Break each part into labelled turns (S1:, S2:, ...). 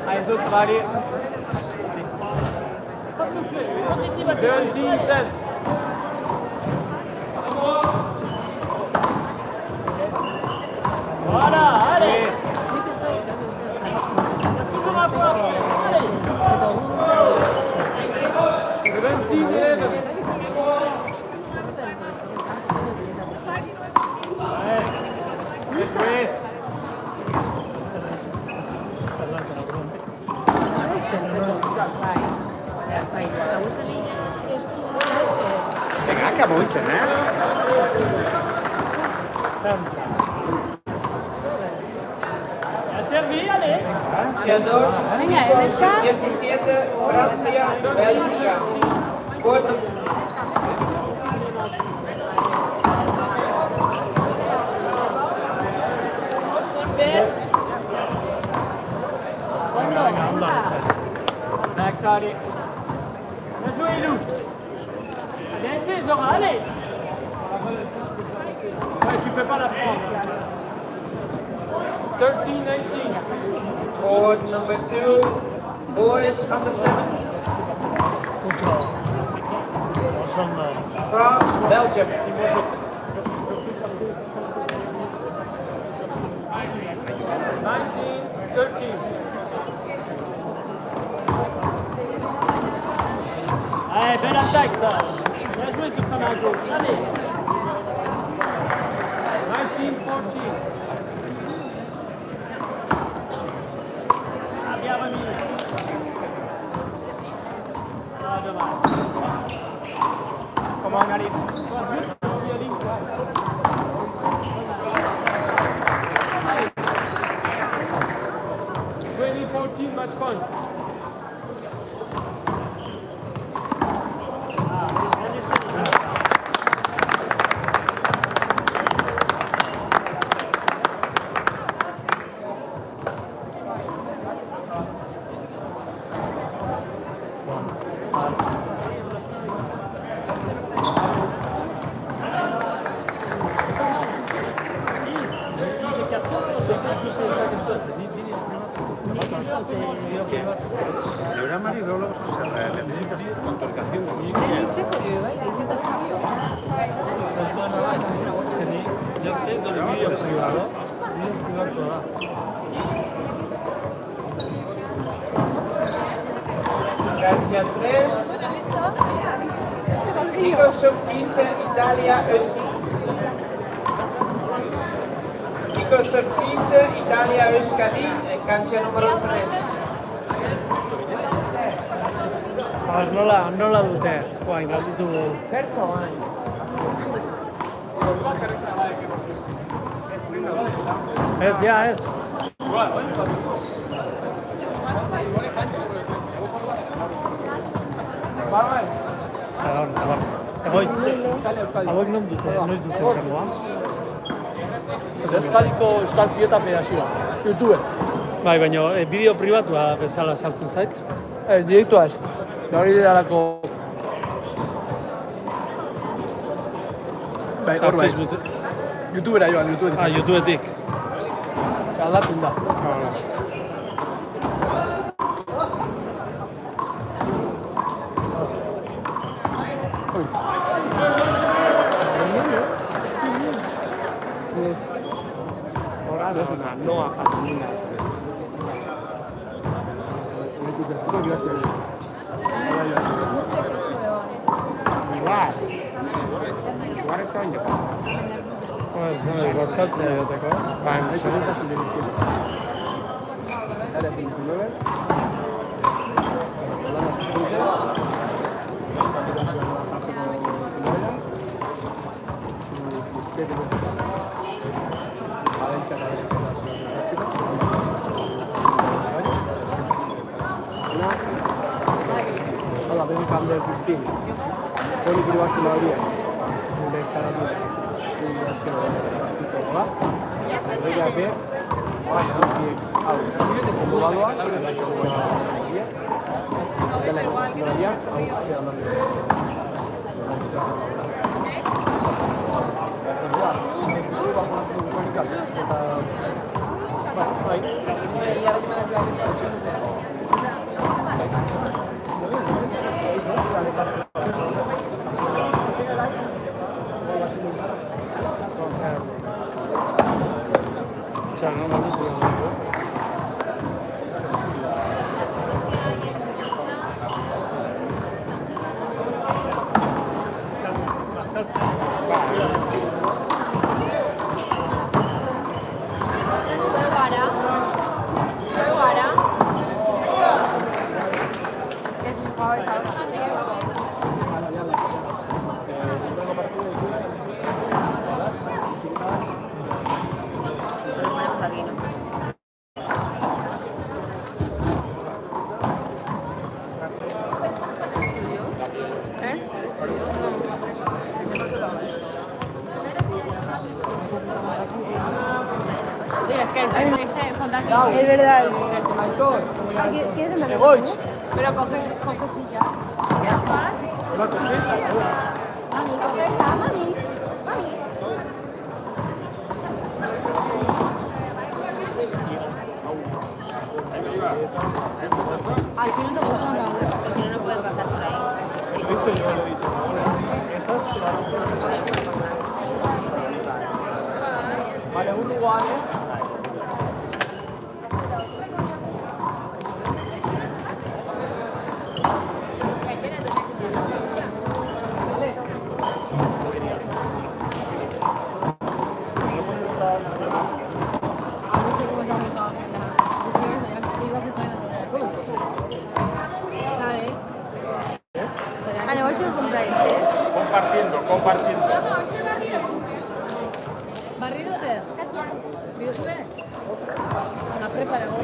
S1: Allez, ça va aller. 17. Voilà, allez.
S2: Venga, acabó el cenar.
S3: Venga, ¿está?
S4: 17, Francia, Bélgica.
S1: Max, allez. Bien joué, Lou. Bien essayé, Zora, allez. Ouais, tu peux pas la prendre. 13-18.
S4: Board number 2, boys under 7. France, Belgium.
S1: 19-13. Allez, belle attaque, ça. Bien joué, tu prends à gauche. Allez. 19-14. Ah, bien remis. Ah, dommage. Comment on allait? 20-14, match point.
S2: Laura Mario, luego necesitas autorización.
S4: Francia 3. Chicos sub-15, Italia, Chicos sub-15, Italia, Euskadi, en cancha número 3.
S1: Nola dute, guain, galditu. Zerto, guain. Ez, ja, ez. Hauek non dute, noiz dute horrengoa?
S5: Euskal Pilota Federazioa, YouTube.
S1: Bai, baina bideo pribatua bezala saltzen zait.
S5: Direktua ez. Hori deralako... Bai, hor bai. YouTubera joan, YouTubetik.
S1: Ah, YouTubetik.
S5: Aldatzen da.
S1: Noa Fatimina. Igual. Igual eta oineko. Zer, bazkaltzea egoteko. Bai,
S5: Hala, beni kamder 15. Hori gire bazten horiek. Gure txaratu. Gure azkero da. Horrega be, hau, ondo badoa, dela
S3: Es verdad. ¿Quieres de pero coge silla. Mami, coge esta, mami. Ay, si no te gusta, no.
S6: Si no, no pueden pasar por ahí.
S5: Vale, un lugar. Compartiendo.
S6: Barrido sea. Barrido sube. ¿La preparado?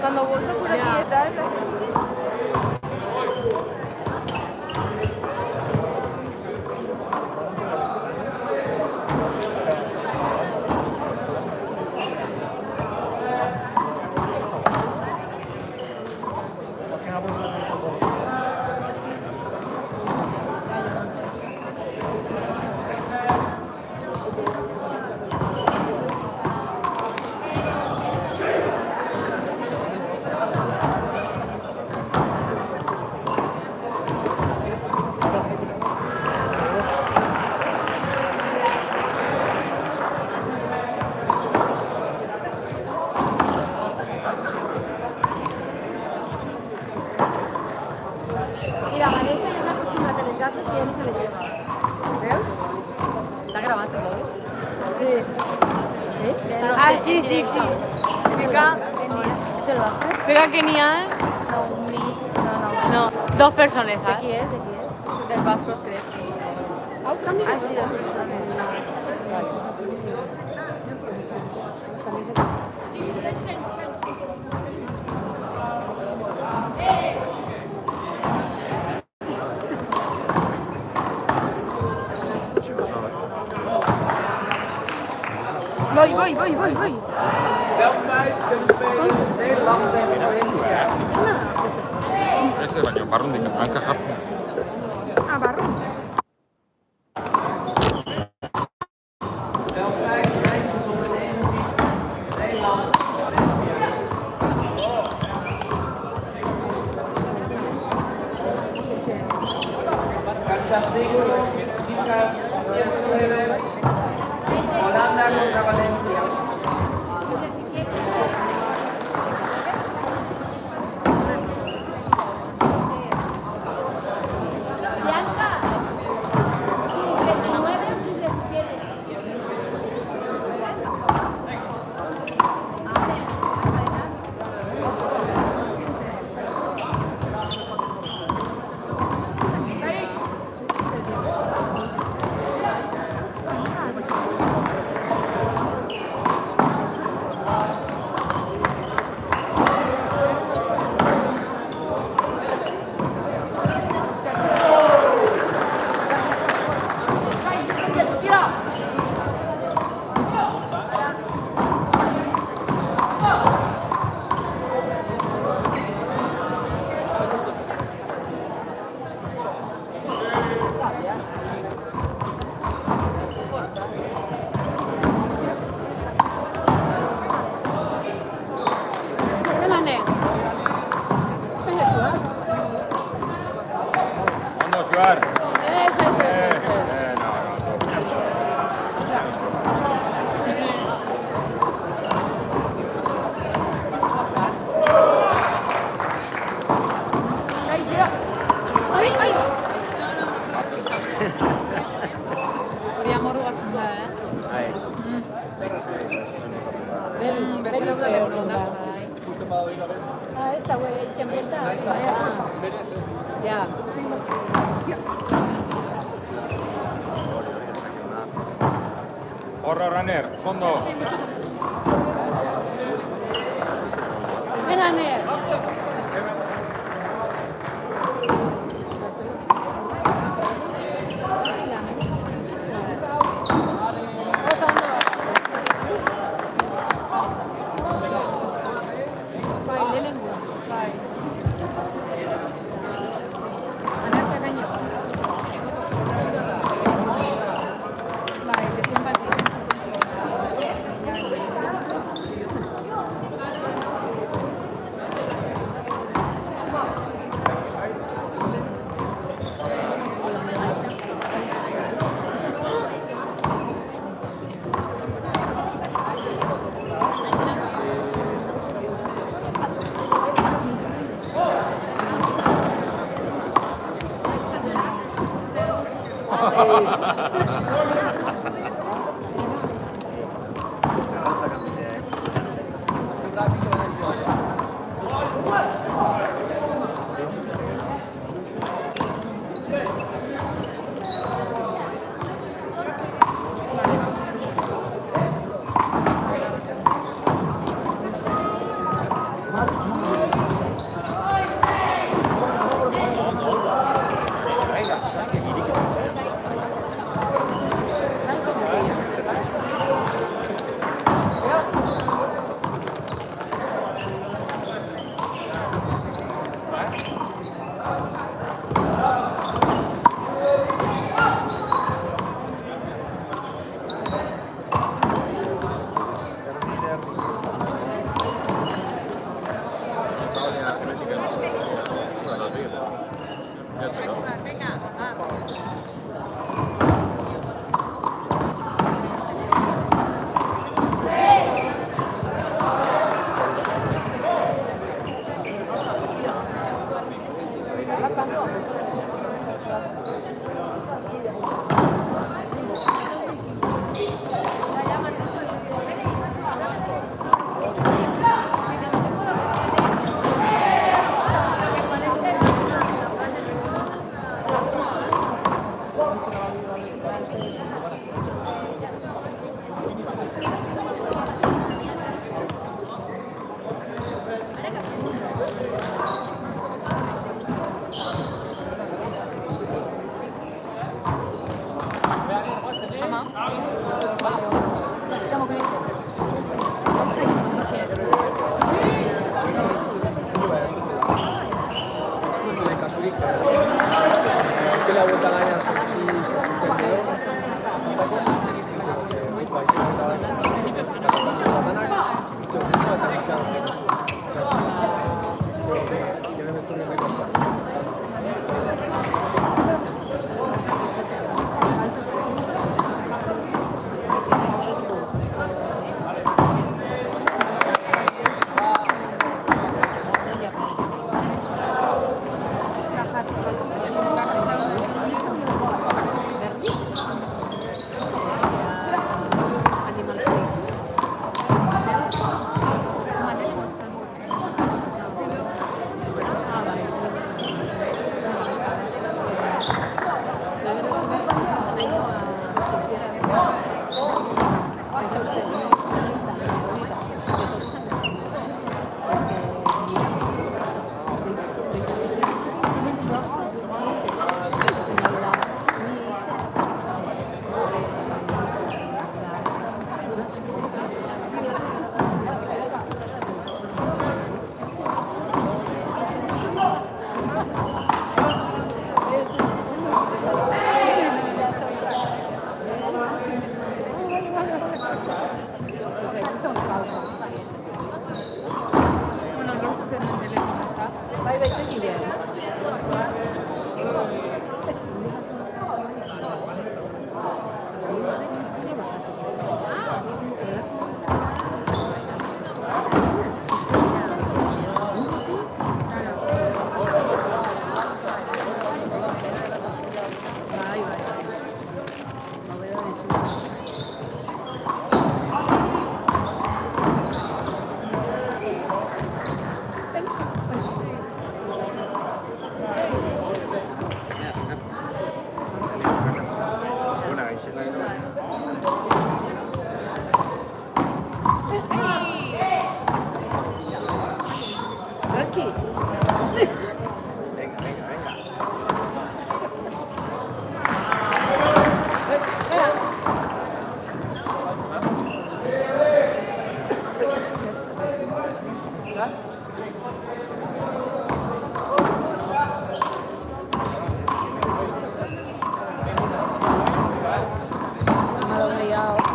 S3: Cuando vuelvo por aquí detrás, mira, Vanessa ja s'ha acostumat a les gafes i ja ni se les lleva. Veus?
S6: ¿Está grabando el móvil?
S3: Sí.
S6: ¿Sí?
S3: Ah, sí, sí, sí. Fica,
S6: ¿Es el vasco?
S3: fica que n'hi ha... No, dos persones,
S6: ¿De
S3: saps?
S6: qui és? De qui és?
S3: Dels bascos, crec.
S6: Ah, sí, dos persones.
S3: Voy.
S4: Veld 5 kunnen spelen Nederland tegen Valencia.
S7: Beste baino, barrundik hanka jartzen.
S3: Ah, barro.
S4: Veld 5, meisjes onder 19. Nederland, Valencia. Cancha Artículo, chicas 19. Holanda contra Valencia.
S3: Bianca.
S6: Venga, venga, Joan.
S7: Vamos, Joan.
S6: Eso. Ai. Hori amorrugasun da,
S2: Bai.
S6: Bere perdona.
S3: Esta güey, siempre está.
S6: Ja.
S7: Horra, Raner, sondo.
S6: Venga, Ner. Oso ondo. Bai, lehenengo. Bai. Anerta gaino. Bai, dezenbat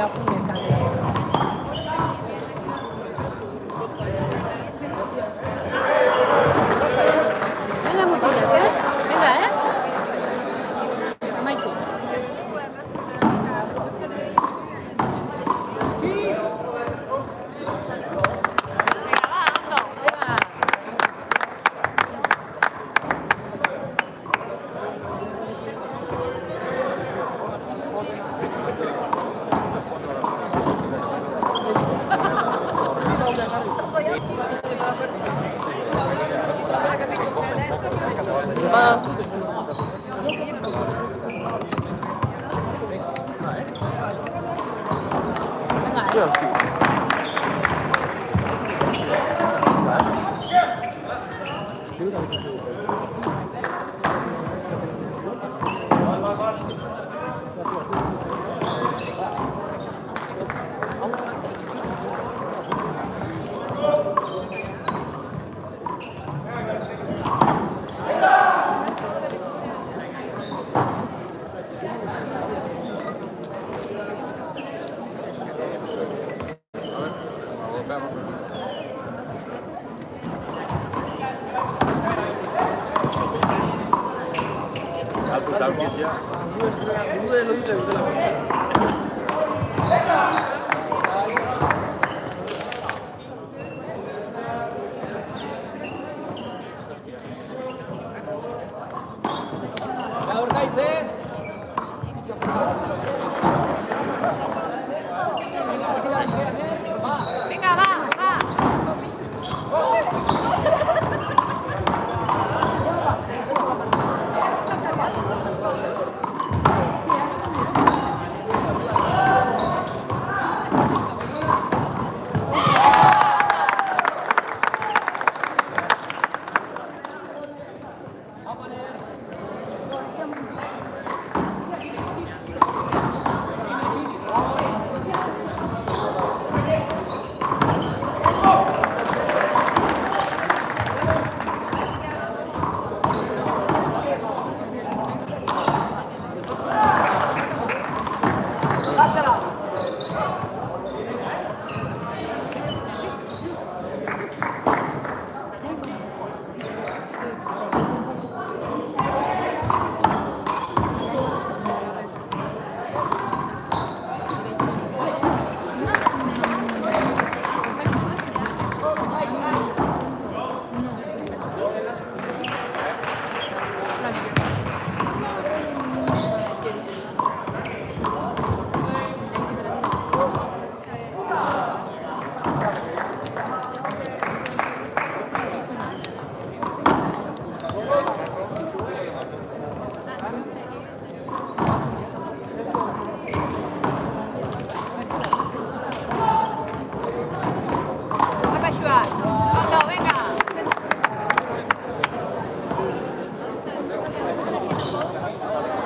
S6: ya venga, muchachos, ¿eh? Venga, ¿eh? Amaitu.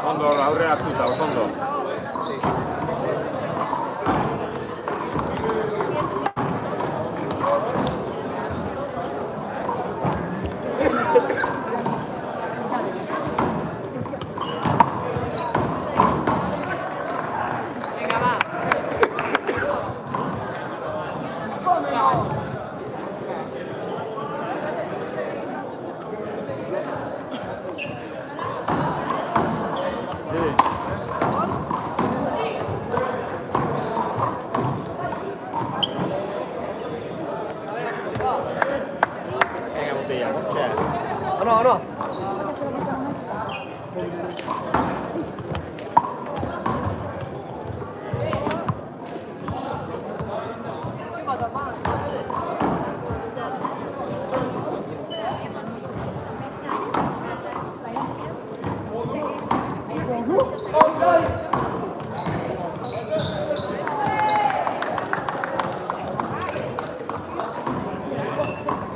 S7: Ondo, aurre hartuta, oso ondo.
S2: Venga, botella, c'è.
S5: No.